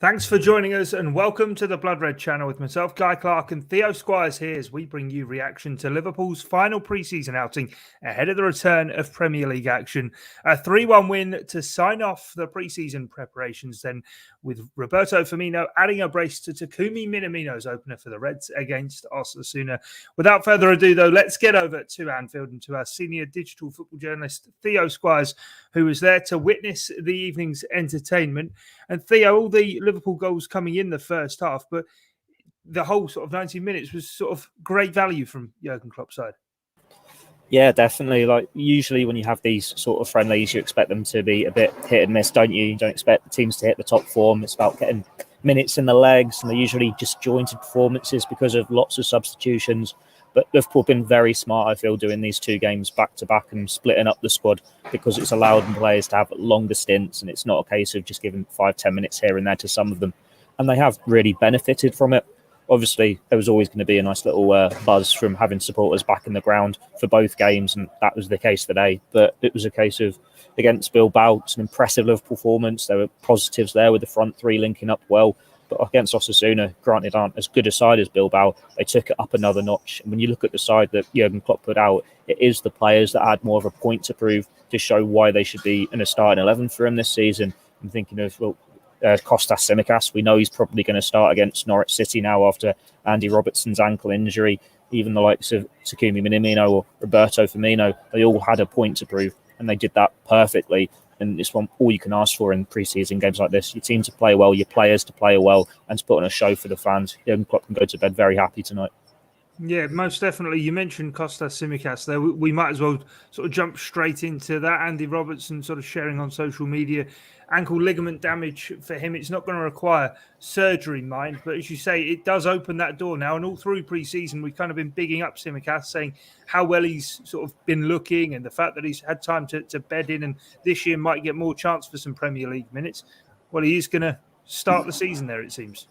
Thanks for joining us and welcome to the Blood Red channel with myself, Guy Clarke, and Theo Squires here as we bring you reaction to Liverpool's final pre-season outing ahead of the return of Premier League action. A 3-1 win to sign off the pre-season preparations then, with Roberto Firmino adding a brace to Takumi Minamino's opener for the Reds against Osasuna. Without further ado though, let's get over to Anfield and to our senior digital football journalist, Theo Squires, who was there to witness the evening's entertainment. And Theo, all the Liverpool goals coming in the first half, but the whole sort of 90 minutes was sort of great value from Jurgen Klopp's side. Yeah, definitely. Like usually when you have these sort of friendlies, you expect them to be a bit hit and miss, don't you? You don't expect the teams to hit the top form. It's about getting minutes in the legs, and they're usually disjointed performances because of lots of substitutions. But Liverpool have been very smart, I feel, doing these two games back-to-back and splitting up the squad because it's allowed players to have longer stints, and it's not a case of just giving 5-10 minutes here and there to some of them. And they have really benefited from it. Obviously, there was always going to be a nice little buzz from having supporters back in the ground for both games, and that was the case today. But it was a case of, against Bilbao, it's an impressive Liverpool performance. There were positives there with the front three linking up well. But against Osasuna, granted, aren't as good a side as Bilbao, they took it up another notch. And when you look at the side that Jurgen Klopp put out, it is the players that had more of a point to prove to show why they should be in a starting 11 for him this season. I'm thinking of, Kostas Tsimikas. We know he's probably going to start against Norwich City now after Andy Robertson's ankle injury. Even the likes of Takumi Minamino or Roberto Firmino, they all had a point to prove, and they did that perfectly. And it's all you can ask for in pre-season games like this. Your team to play well, your players to play well, and to put on a show for the fans. Jurgen Klopp can go to bed very happy tonight. Yeah, most definitely. You mentioned Kostas Tsimikas there. We might as well sort of jump straight into that. Andy Robertson sort of sharing on social media, ankle ligament damage for him. It's not going to require surgery, mind, but as you say, it does open that door now. And all through pre-season, we've kind of been bigging up Tsimikas, saying how well he's sort of been looking and the fact that he's had time to bed in, and this year might get more chance for some Premier League minutes. Well, he is going to start the season there, it seems.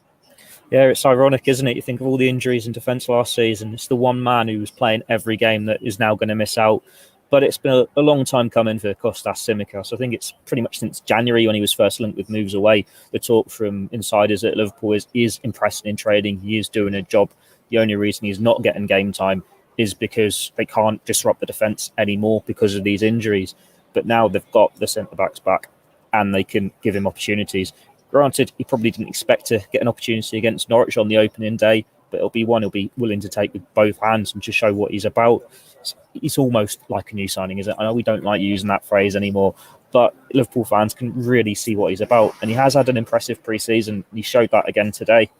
Yeah, it's ironic, isn't it? You think of all the injuries in defence last season. It's the one man who was playing every game that is now going to miss out. But it's been a long time coming for Kostas Tsimikas. I think it's pretty much since January when he was first linked with moves away. The talk from insiders at Liverpool is impressing in trading. He is doing a job. The only reason he's not getting game time is because they can't disrupt the defence anymore because of these injuries. But now they've got the centre-backs back and they can give him opportunities. Granted, he probably didn't expect to get an opportunity against Norwich on the opening day, but it'll be one he'll be willing to take with both hands and just show what he's about. It's almost like a new signing, isn't it? I know we don't like using that phrase anymore, but Liverpool fans can really see what he's about. And he has had an impressive pre-season. He showed that again today.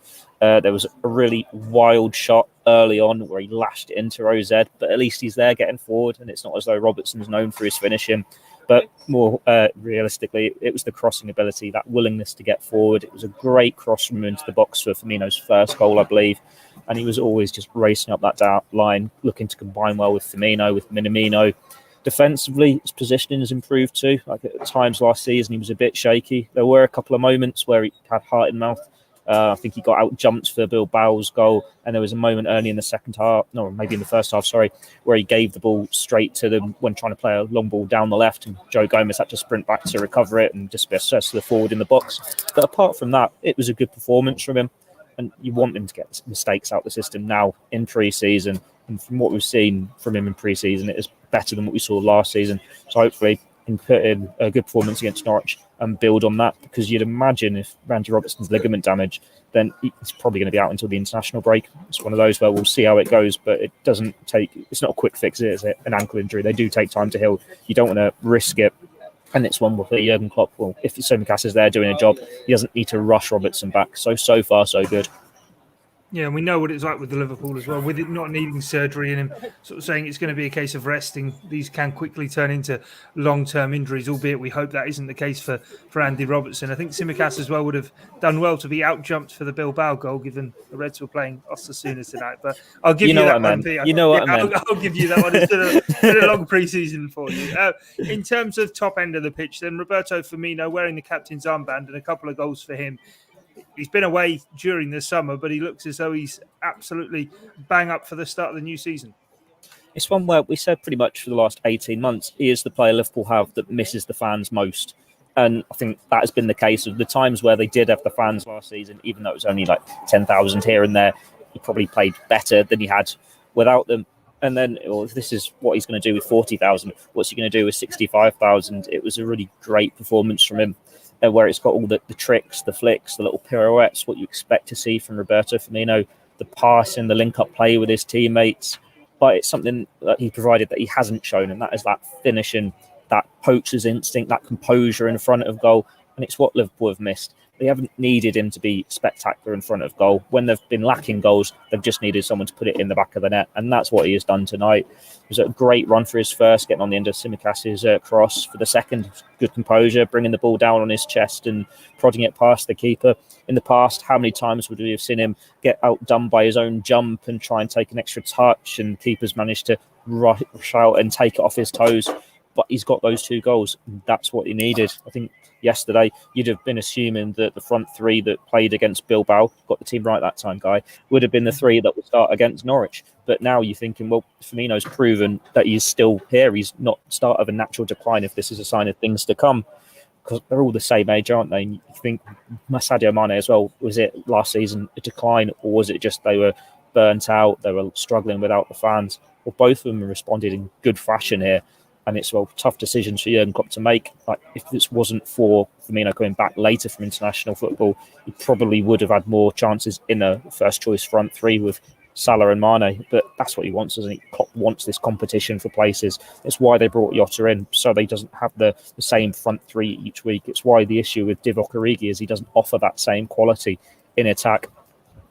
There was a really wild shot early on where he lashed it into OZ, but at least he's there getting forward, and it's not as though Robertson's known for his finishing. But more realistically, it was the crossing ability, that willingness to get forward. It was a great cross from him into the box for Firmino's first goal, I believe. And he was always just racing up that line, looking to combine well with Firmino, with Minamino. Defensively, his positioning has improved too. Like at times last season, he was a bit shaky. There were a couple of moments where he had heart in mouth. I think he got out-jumped for Bilbao's goal, and there was a moment early in the second half, no, maybe in the first half, where he gave the ball straight to them when trying to play a long ball down the left, and Joe Gomez had to sprint back to recover it and just be a forward in the box. But apart from that, it was a good performance from him, and you want him to get mistakes out of the system now in pre-season. And from what we've seen from him in pre-season, it is better than what we saw last season. So hopefully he can put in a good performance against Norwich and build on that, because you'd imagine if Andy Robertson's ligament damage, then he's probably going to be out until the international break. It's one of those where we'll see how it goes, but it's not a quick fix, is it? An ankle injury, they do take time to heal. You don't want to risk it. And it's one where Jurgen Klopp, well, if Tsimikas is there doing a job, he doesn't need to rush Robertson back. So far, so good. Yeah, and we know what it's like with the Liverpool as well, with it not needing surgery and him sort of saying it's going to be a case of resting. These can quickly turn into long-term injuries, albeit we hope that isn't the case for Andy Robertson. I think Tsimikas as well would have done well to be out-jumped for the Bilbao goal, given the Reds were playing Osasuna tonight. But I'll give you that one, Theo. You know what I meant. I'll give you that one. It's been a long pre-season for you. In terms of top end of the pitch, then Roberto Firmino wearing the captain's armband and a couple of goals for him. He's been away during the summer, but he looks as though he's absolutely bang up for the start of the new season. It's one where we said pretty much for the last 18 months, he is the player Liverpool have that misses the fans most. And I think that has been the case of the times where they did have the fans last season, even though it was only like 10,000 here and there. He probably played better than he had without them. And then, if this is what he's going to do with 40,000, what's he going to do with 65,000? It was a really great performance from him, where it's got all the tricks, the flicks, the little pirouettes, what you expect to see from Roberto Firmino, the pass and the link-up play with his teammates. But it's something that he provided that he hasn't shown, and that is that finishing, that poacher's instinct, that composure in front of goal. And it's what Liverpool have missed. They haven't needed him to be spectacular in front of goal. When they've been lacking goals, they've just needed someone to put it in the back of the net. And that's what he has done tonight. It was a great run for his first, getting on the end of Simicas's cross. For the second, good composure, bringing the ball down on his chest and prodding it past the keeper. In the past, how many times would we have seen him get outdone by his own jump and try and take an extra touch, and keepers managed to rush out and take it off his toes? But he's got those 2 goals. That's what he needed. I think yesterday you'd have been assuming that the front 3 that played against Bilbao, got the team right that time, Guy, would have been the 3 that would start against Norwich. But now you're thinking, well, Firmino's proven that he's still here. He's not start of a natural decline if this is a sign of things to come, because they're all the same age, aren't they? And you think Sadio Mane as well, was it last season a decline, or was it just they were burnt out, they were struggling without the fans? Well, both of them responded in good fashion here. And it's tough decisions for Jurgen Klopp to make. Like, if this wasn't for Firmino coming back later from international football, he probably would have had more chances in a first choice front 3 with Salah and Mane. But that's what he wants, doesn't he? Klopp wants this competition for places. It's why they brought Jota in, so they doesn't have the same front 3 each week. It's why the issue with Divock Origi is he doesn't offer that same quality in attack.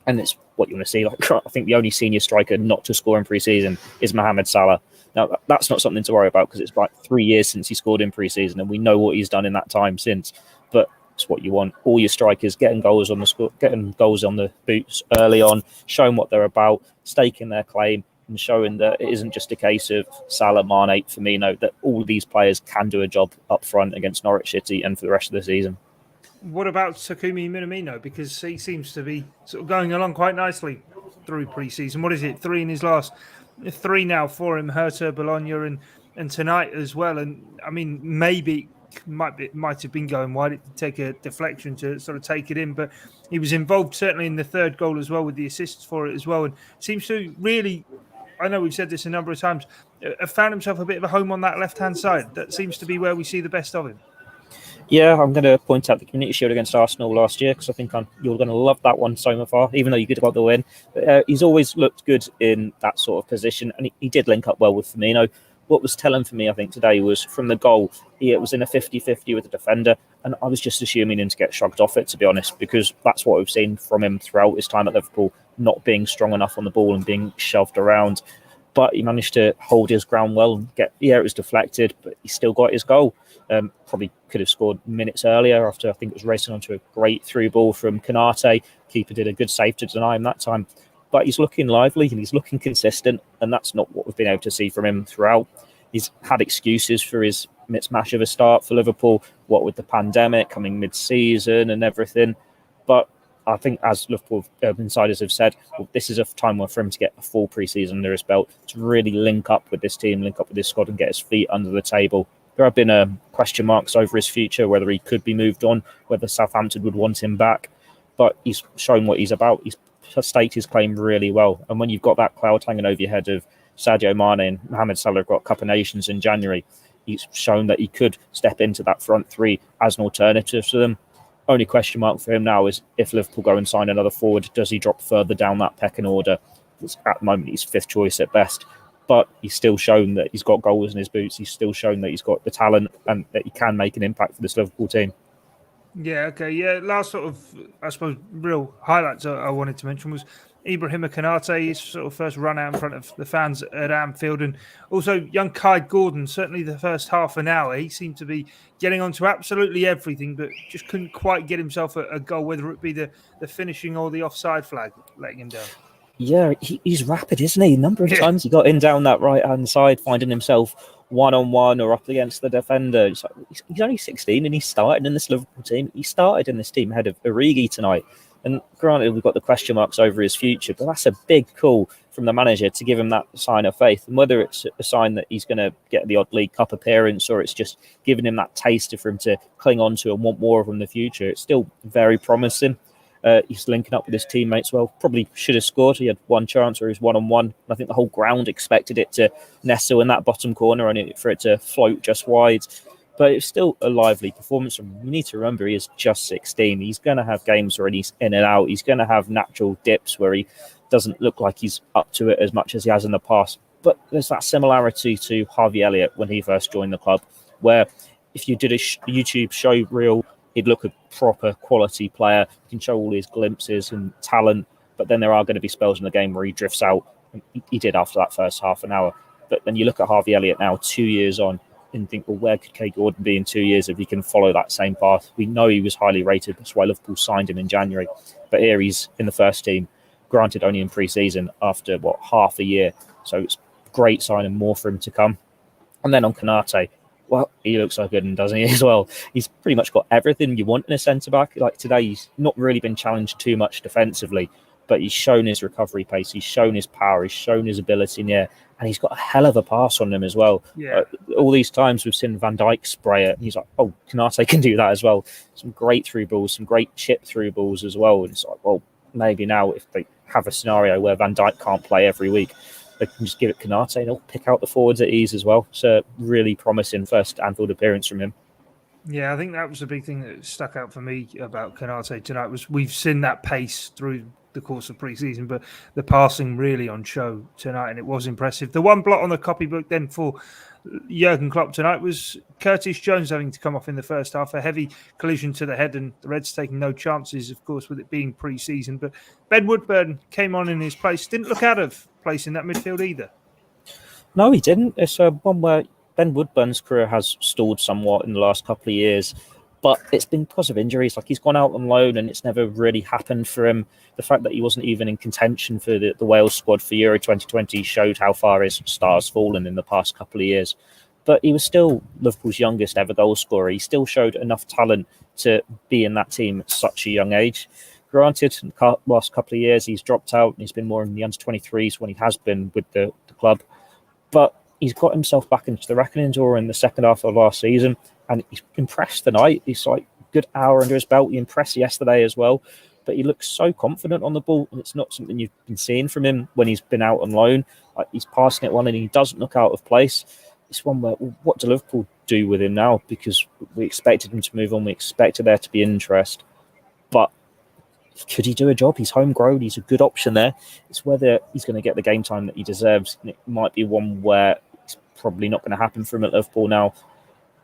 And it's what you want to see. Like, I think the only senior striker not to score in pre-season is Mohamed Salah. Now, that's not something to worry about, because it's like 3 years since he scored in pre-season, and we know what he's done in that time since. But it's what you want. All your strikers getting goals on the boots early on, showing what they're about, staking their claim, and showing that it isn't just a case of Salah, Mane, Firmino, that all of these players can do a job up front against Norwich City and for the rest of the season. What about Takumi Minamino? Because he seems to be sort of going along quite nicely through pre-season. What is it? 3 in his last 3 now for him, Hertha, Bologna, and tonight as well. And I mean, maybe might have been going wide. It take a deflection to sort of take it in, but he was involved certainly in the 3rd goal as well, with the assists for it as well, and seems to really, I know we've said this a number of times, found himself a bit of a home on that left-hand side. That seems to be where we see the best of him. Yeah, I'm going to point out the Community Shield against Arsenal last year, because I think you're going to love that one so far, even though you could have got the win. But, he's always looked good in that sort of position, and he did link up well with Firmino. What was telling for me, I think, today was from the goal, he was in a 50-50 with the defender, and I was just assuming him to get shrugged off it, to be honest, because that's what we've seen from him throughout his time at Liverpool, not being strong enough on the ball and being shoved around. But he managed to hold his ground well and it was deflected, but he still got his goal. Probably could have scored minutes earlier after, I think it was racing onto a great through ball from Konate. Keeper did a good save to deny him that time. But he's looking lively and he's looking consistent, and that's not what we've been able to see from him throughout. He's had excuses for his mismatch of a start for Liverpool, what with the pandemic coming mid-season and everything. But I think, as Liverpool insiders have said, this is a time for him to get a full pre-season under his belt, to really link up with this team, link up with this squad, and get his feet under the table. There have been question marks over his future, whether he could be moved on, whether Southampton would want him back. But he's shown what he's about. He's staked his claim really well. And when you've got that cloud hanging over your head of Sadio Mane and Mohamed Salah have got Cup of Nations in January, he's shown that he could step into that front 3 as an alternative to them. Only question mark for him now is, if Liverpool go and sign another forward, does he drop further down that pecking order? At the moment, he's 5th choice at best. But he's still shown that he's got goals in his boots. He's still shown that he's got the talent and that he can make an impact for this Liverpool team. Yeah, okay. Yeah, last sort of, I suppose, real highlights I wanted to mention was Ibrahima Konate, his sort of first run out in front of the fans at Anfield, and also young Kaide Gordon. Certainly the first half an hour, he seemed to be getting onto absolutely everything, but just couldn't quite get himself a goal, whether it be the finishing or the offside flag letting him down. Yeah, he's rapid, isn't he? A number of times he got in down that right-hand side, finding himself one-on-one or up against the defender. He's only 16 and he started in this Liverpool team. He started in this team ahead of Origi tonight. And granted, we've got the question marks over his future, but that's a big call from the manager to give him that sign of faith. And whether it's a sign that he's going to get the odd League Cup appearance or it's just giving him that taster for him to cling on to and want more of in the future, it's still very promising. He's linking up with his teammates well. Probably should have scored. He had one chance where he was one-on-one. I think the whole ground expected it to nestle in that bottom corner and for it to float just wide. But it's still a lively performance. And you need to remember he is just 16. He's going to have games where he's in and out. He's going to have natural dips where he doesn't look like he's up to it as much as he has in the past. But there's that similarity to Harvey Elliott when he first joined the club, where if you did a YouTube show reel, he'd look a proper quality player. He can show all his glimpses and talent, but then there are going to be spells in the game where he drifts out. He did after that first half an hour. But then you look at Harvey Elliott now, 2 years on, and think, well, where could Kaide Gordon be in 2 years if he can follow that same path? We know he was highly rated. That's why Liverpool signed him in January. But here he's in the first team, granted only in pre-season after, half a year. So it's a great sign and more for him to come. And then on Konate, well, he looks so good, doesn't he, as well? He's pretty much got everything you want in a centre-back. Like today, he's not really been challenged too much defensively, but he's shown his recovery pace, he's shown his power, he's shown his ability in the air, and he's got a hell of a pass on him as well. Yeah. All these times we've seen Van Dijk spray it, and he's like, oh, Konate can do that as well. Some great through balls, some great chip through balls as well. And it's like, well, maybe now if they have a scenario where Van Dijk can't play every week, they can just give it Konate and he'll pick out the forwards at ease as well. So really promising first Anfield appearance from him. Yeah, I think that was the big thing that stuck out for me about Konate tonight was we've seen that pace through the course of pre-season, but the passing really on show tonight, and it was impressive. The one blot on the copybook then for Jurgen Klopp tonight was Curtis Jones having to come off in the first half, a heavy collision to the head, and the Reds taking no chances, of course, with it being pre-season. But Ben Woodburn came on in his place, didn't look out of place in that midfield either. No, he didn't. It's one where Ben Woodburn's career has stalled somewhat in the last couple of years, but it's been because of injuries. Like he's gone out on loan and it's never really happened for him. The fact that he wasn't even in contention for the Wales squad for Euro 2020 showed how far his star's fallen in the past couple of years. But he was still Liverpool's youngest ever goal scorer. He still showed enough talent to be in that team at such a young age. Granted, in the last couple of years, he's dropped out and he's been more in the under-23s when he has been with the club. But he's got himself back into the reckoning door in the second half of last season, and he's impressed tonight. He's like good hour under his belt. He impressed yesterday as well, but he looks so confident on the ball, and it's not something you've been seeing from him when he's been out on loan. Like he's passing it one, and he doesn't look out of place. It's one where, well, what do Liverpool do with him now? Because we expected him to move on, we expected there to be interest, but could he do a job? He's homegrown. He's a good option there. It's whether he's going to get the game time that he deserves. And it might be one where it's probably not going to happen for him at Liverpool now.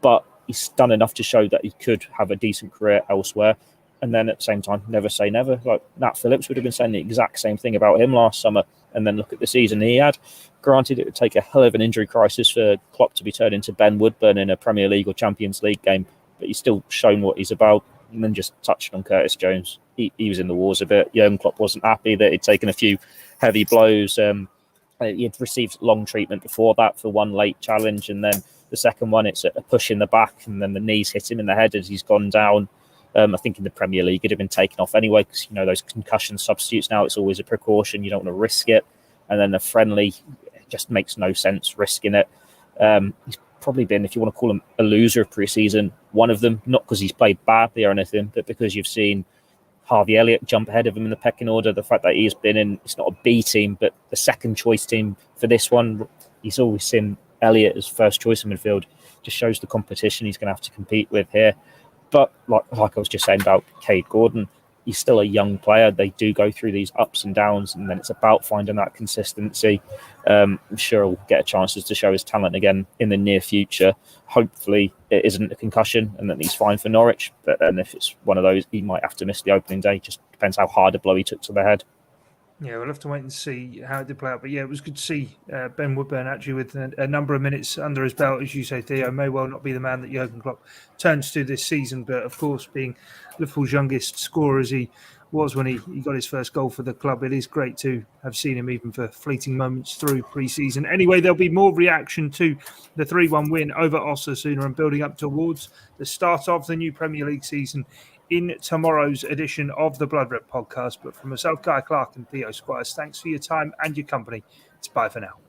But he's done enough to show that he could have a decent career elsewhere. And then at the same time, never say never. Like Nat Phillips would have been saying the exact same thing about him last summer. And then look at the season he had. Granted, it would take a hell of an injury crisis for Klopp to be turned into Ben Woodburn in a Premier League or Champions League game. But he's still shown what he's about. And then just touching on Curtis Jones. He was in the wars a bit. Jurgen Klopp wasn't happy that he'd taken a few heavy blows. He had received long treatment before that for one late challenge. And then the second one, it's a push in the back. And then the knees hit him in the head as he's gone down. I think in the Premier League, it'd have been taken off anyway because, you know, those concussion substitutes now, it's always a precaution. You don't want to risk it. And then the friendly, it just makes no sense risking it. He's probably been, if you want to call him a loser of pre-season, one of them, not because he's played badly or anything, but because you've seen Harvey Elliott jump ahead of him in the pecking order. The fact that he's been in, it's not a B team, but the second choice team for this one, he's always seen Elliott as first choice in midfield. Just shows the competition he's going to have to compete with here. But like I was just saying about Kaide Gordon, he's still a young player. They do go through these ups and downs, and then it's about finding that consistency. I'm sure he'll get a chance to show his talent again in the near future. Hopefully it isn't a concussion and that he's fine for Norwich. But then if it's one of those, he might have to miss the opening day. Just depends how hard a blow he took to the head. Yeah, we'll have to wait and see how it did play out. But yeah, it was good to see Ben Woodburn actually with a number of minutes under his belt. As you say, Theo, may well not be the man that Jurgen Klopp turns to this season. But of course, being Liverpool's youngest scorer as he was when he got his first goal for the club, it is great to have seen him even for fleeting moments through pre-season. Anyway, there'll be more reaction to the 3-1 win over Osasuna and building up towards the start of the new Premier League season in tomorrow's edition of the Blood Red podcast. But from myself, Guy Clarke, and Theo Squires, thanks for your time and your company. It's bye for now.